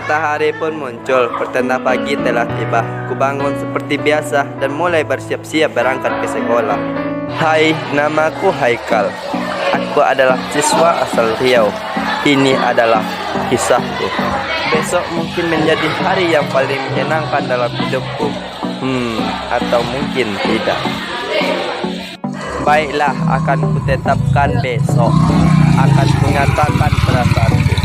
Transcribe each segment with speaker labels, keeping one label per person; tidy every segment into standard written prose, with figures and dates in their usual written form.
Speaker 1: Matahari pun muncul, pertanda pagi telah tiba. Kubangun seperti biasa dan mulai bersiap-siap berangkat ke sekolah. Hai, namaku Haikal. Aku adalah siswa asal Riau. Ini adalah kisahku. Besok mungkin menjadi hari yang paling menyenangkan dalam hidupku. Atau mungkin tidak. Baiklah, akan kutetapkan besok. Akan mengatakan perasaanku.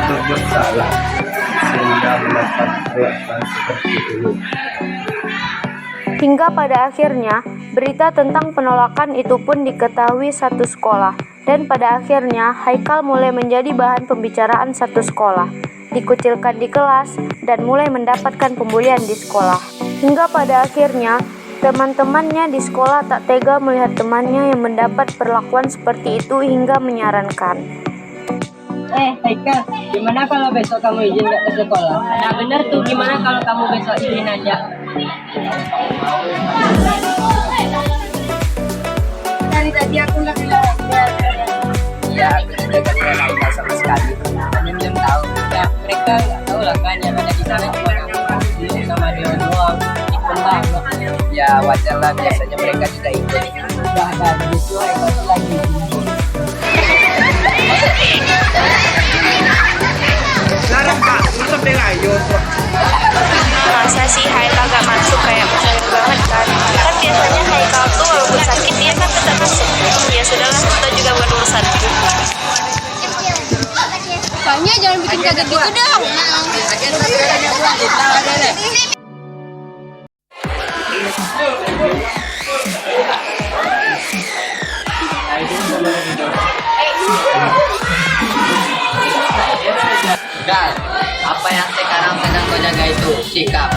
Speaker 2: Tersebut salah sehingga mendapat perlakuan seperti itu.
Speaker 3: Hingga pada akhirnya berita tentang penolakan itu pun diketahui satu sekolah, dan pada akhirnya Haikal mulai menjadi bahan pembicaraan satu sekolah, dikucilkan di kelas dan mulai mendapatkan pembulian di sekolah. Hingga pada akhirnya teman-temannya di sekolah tak tega melihat temannya yang mendapat perlakuan seperti itu hingga menyarankan,
Speaker 4: Haikal, gimana kalau besok kamu izin nggak ke sekolah? Nah bener tuh, gimana kalau kamu besok izin aja?
Speaker 5: Dari tadi aku nggak bilang.
Speaker 4: Iya, aku juga gak pernah Haikal sama sekali. Hanya belum tahu. Ya mereka nggak tahu lah kan, yang ada di sana cuma aku sama dia doang. Ikut banget. Ya wajar lah, biasanya mereka juga ikut. Bahkan justru Haikal tuh lagi
Speaker 2: Larang kak, lu sampai layu.
Speaker 3: masa sih Haikal gak masuk, kayak penasaran banget kan biasanya Haikal tuh walaupun sakit dia kan tetap masuk. Ya sudahlah, kita juga bukan urusan.
Speaker 5: Makanya jangan bikin kaget gitu dong.
Speaker 4: Dan apa yang sekarang sedang kau jaga itu sikap.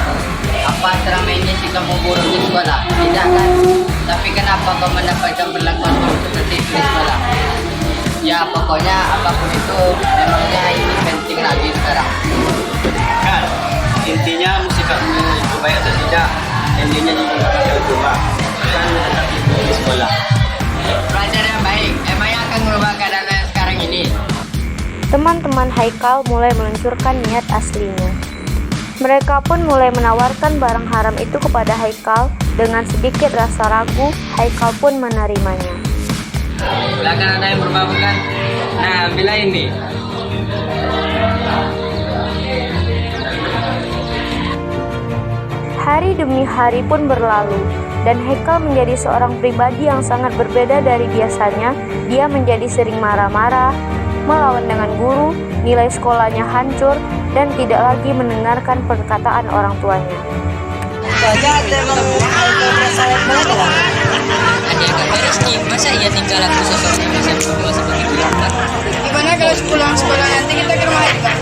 Speaker 4: Apa selama ini sikapmu buruk di sekolah? Tidak kan? Tapi kenapa kau mendapatkan perlakuan buruk seperti itu di sekolah? Ya pokoknya apapun itu memangnya ini penting lagi sekarang.
Speaker 2: Kan, intinya sikapmu itu baik atau tidak, intinya juga pada rumah. Kan tetap di sekolah.
Speaker 4: Pelajar yang baik, emangnya akan merubah keadaan yang sekarang ini?
Speaker 3: Teman-teman Haikal mulai meluncurkan niat aslinya. Mereka pun mulai menawarkan barang haram itu kepada Haikal. Dengan sedikit rasa ragu, Haikal pun menerimanya.
Speaker 4: Lah kan ada yang berubah bukan? Nah, ambillah ini.
Speaker 3: Hari demi hari pun berlalu, dan Haikal menjadi seorang pribadi yang sangat berbeda dari biasanya. Dia menjadi sering marah-marah, melawan dengan guru, nilai sekolahnya hancur, dan tidak lagi mendengarkan perkataan orang tuanya.
Speaker 4: Ada yang gak beres nih, masa iya tinggal aku sosoknya bisa berubah seperti itu?
Speaker 5: Gimana kalau pulang sekolah nanti kita ke rumah Haikal?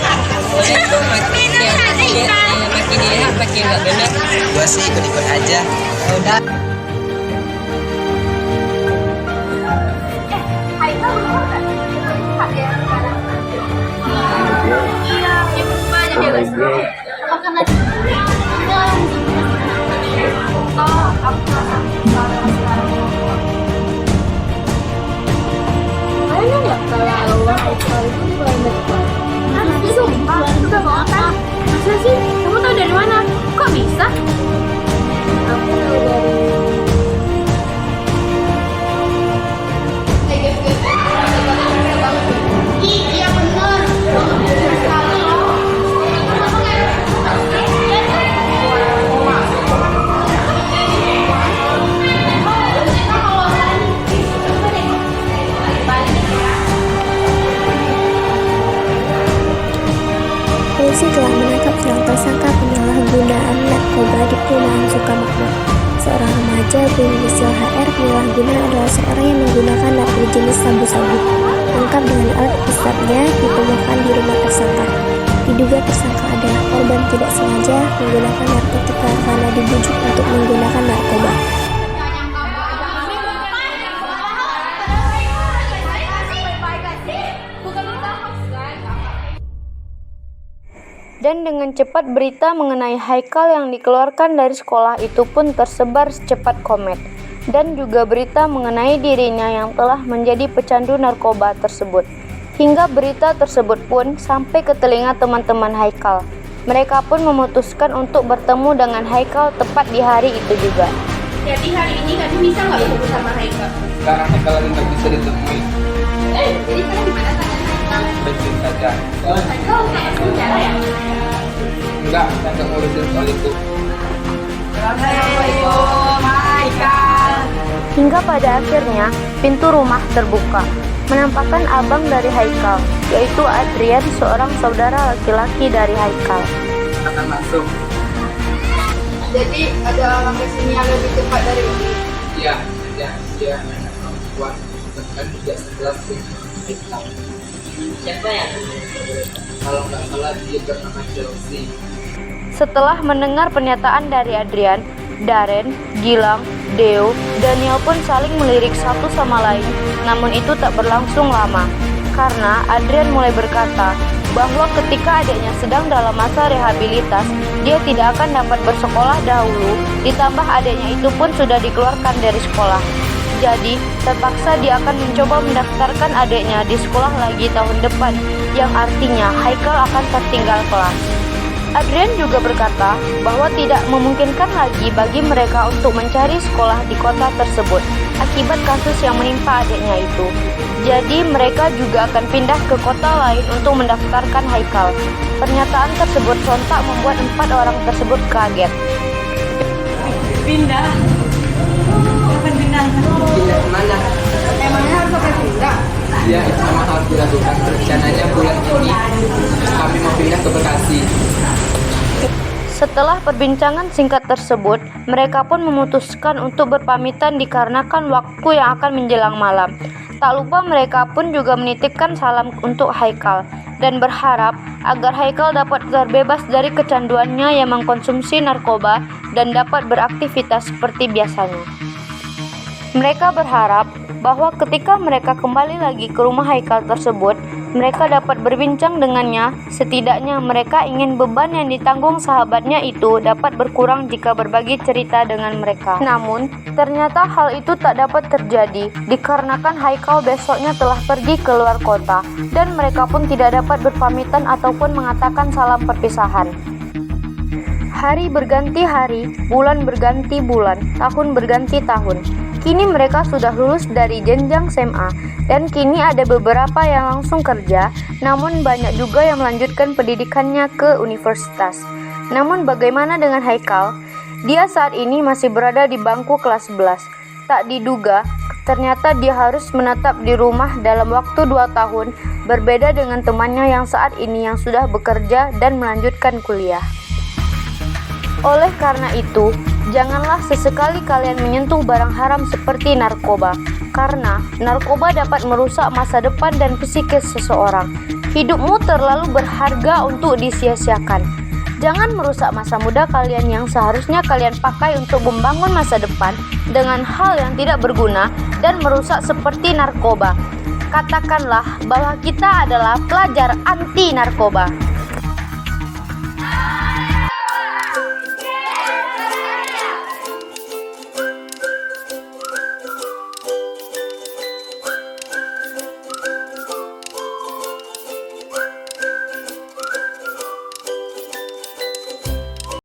Speaker 4: Boleh tuh, makin dilihat makin gak benar. Gua sih ikut-ikut aja. Udah.
Speaker 5: Haikal belum kan? Iya, ikut banyak ya guys. Makan lagi. Oh, aku sekarang. Kayaknya nggak kalau Haikal itu banyak banget. Sumpah, udah makan. Masa sih? Kamu tahu dari mana? Kok bisa? Aku tahu dari menggunakan narkoba jenis sabu-sabu. Lengkap dengan alat hisapnya ditemukan di rumah tersangka. Diduga tersangka adalah korban tidak sengaja menggunakan narkotika karena dibujuk untuk menggunakan narkoba.
Speaker 3: Dan dengan cepat berita mengenai Haikal yang dikeluarkan dari sekolah itu pun tersebar secepat komet. Dan juga berita mengenai dirinya yang telah menjadi pecandu narkoba tersebut. Hingga berita tersebut pun sampai ke telinga teman-teman Haikal. Mereka pun memutuskan untuk bertemu dengan Haikal tepat di hari itu juga.
Speaker 6: Jadi hari ini kami bisa nggak ketemu sama Haikal?
Speaker 7: Sekarang Haikal lagi nggak bisa ditemui.
Speaker 6: Jadi sekarang gimana tanya Haikal?
Speaker 7: Baik-baik saja.
Speaker 6: Haikal nggak penjara ya?
Speaker 7: Enggak, saya nggak ngurusin soal itu.
Speaker 6: Assalamualaikum Haikal.
Speaker 3: Hingga pada akhirnya pintu rumah terbuka, menampakkan abang dari Haikal, yaitu Adrian, seorang saudara laki-laki dari Haikal.
Speaker 7: Akan masuk.
Speaker 6: Jadi ada orang kesini yang lebih cepat dari ini.
Speaker 7: Iya, dia anak perempuan bahkan tidak sekelas dengan Haikal.
Speaker 4: Siapa ya?
Speaker 7: Kalau nggak salah dia bernama Chelsea.
Speaker 3: Setelah mendengar pernyataan dari Adrian, Darren, Gilang, Deo, Daniel pun saling melirik satu sama lain. Namun itu tak berlangsung lama, karena Adrian mulai berkata bahwa ketika adiknya sedang dalam masa rehabilitas, dia tidak akan dapat bersekolah dahulu, ditambah adiknya itu pun sudah dikeluarkan dari sekolah. Jadi, terpaksa dia akan mencoba mendaftarkan adiknya di sekolah lagi tahun depan, yang artinya Haikal akan tertinggal kelas. Adrian juga berkata bahwa tidak memungkinkan lagi bagi mereka untuk mencari sekolah di kota tersebut akibat kasus yang menimpa adiknya itu. Jadi mereka juga akan pindah ke kota lain untuk mendaftarkan Haikal. Pernyataan tersebut sontak membuat 4 orang tersebut kaget.
Speaker 6: Pindah. Kapan pindah?
Speaker 7: Pindah kemana?
Speaker 6: Emangnya harus sampai pindah?
Speaker 7: Dia itu memang harus dilakukan. Rencananya bulan ini kami mau pindah ke Bekasi.
Speaker 3: Setelah perbincangan singkat tersebut, mereka pun memutuskan untuk berpamitan dikarenakan waktu yang akan menjelang malam. Tak lupa mereka pun juga menitipkan salam untuk Haikal dan berharap agar Haikal dapat terbebas dari kecanduannya yang mengkonsumsi narkoba dan dapat beraktivitas seperti biasanya. Mereka berharap bahwa ketika mereka kembali lagi ke rumah Haikal tersebut, mereka dapat berbincang dengannya. Setidaknya mereka ingin beban yang ditanggung sahabatnya itu dapat berkurang jika berbagi cerita dengan mereka. Namun, ternyata hal itu tak dapat terjadi dikarenakan Haikal besoknya telah pergi ke luar kota dan mereka pun tidak dapat berpamitan ataupun mengatakan salam perpisahan. Hari berganti hari, bulan berganti bulan, tahun berganti tahun. Kini mereka sudah lulus dari jenjang SMA dan kini ada beberapa yang langsung kerja, namun banyak juga yang melanjutkan pendidikannya ke universitas. Namun bagaimana dengan Haikal? Dia saat ini masih berada di bangku kelas 11. Tak diduga, ternyata dia harus menetap di rumah dalam waktu 2 tahun, berbeda dengan temannya yang saat ini yang sudah bekerja dan melanjutkan kuliah. Oleh karena itu, janganlah sesekali kalian menyentuh barang haram seperti narkoba, karena narkoba dapat merusak masa depan dan psikis seseorang. Hidupmu terlalu berharga untuk disia-siakan. Jangan merusak masa muda kalian yang seharusnya kalian pakai untuk membangun masa depan dengan hal yang tidak berguna dan merusak seperti narkoba. Katakanlah bahwa kita adalah pelajar anti narkoba.